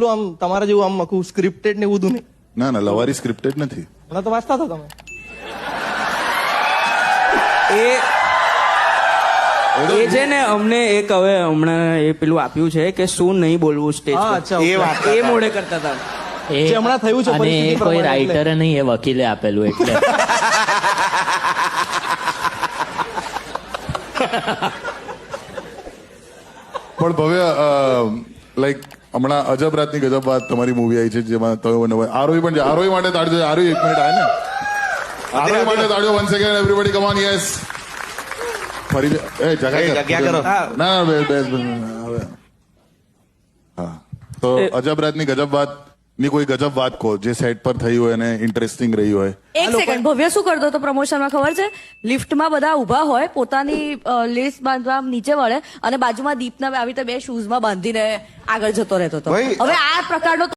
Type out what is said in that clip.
આમ તમારા જેવું આમ આખું સ્ક્રિપ્ટેડ ને એવું બધું નહીં. ના ના, લવારી સ્ક્રિપ્ટેડ નથી. હમણાં તો વાંચતા હતા તમે. એ છે ને અમને એક હવે હમણાં એ પેલું આપ્યું છે કે શું નહીં બોલવું સ્ટેજ હા, પર. અચ્છા, એ okay. વાત એ મોડે કરતા હતા. જે હમણાં થયું છે અને પરિસ્થિતિ એ કોઈ પ્રમાણે રાઇટરે નહીં, એ વકીલે આપેલું એટલે પણ ભવ્ય, લાઈક હમણાં અજબ રાતની ગજબ વાત તમારી મૂવી આવી છે, જેમાં તમે આરોહી પણ છે. આરોહી માટે તાળજો. આરોહી 1 મિનિટ આવે ને, આરોહી માટે તાળજો. 1 second everybody, come on. Yes, ફરી જગ્યા કરો. ના ના, હવે હા. તો અજબ રાતની ગજબ વાત ની કોઈ ગજબ વાત કહો જે સેટ પર થઈ હોય અને ઇન્ટરેસ્ટિંગ રહી હોય. એક સેકન્ડ, ભવ્ય શું કરતો હતો પ્રમોશનમાં ખબર છે? લિફ્ટમાં બધા ઉભા હોય, પોતાની લેસ બાંધવા નીચે વળે અને બાજુમાં દીપના આવી રીતે 2 શૂઝમાં બાંધીને આગળ જતો રહેતો હતો. હવે આ પ્રકારનો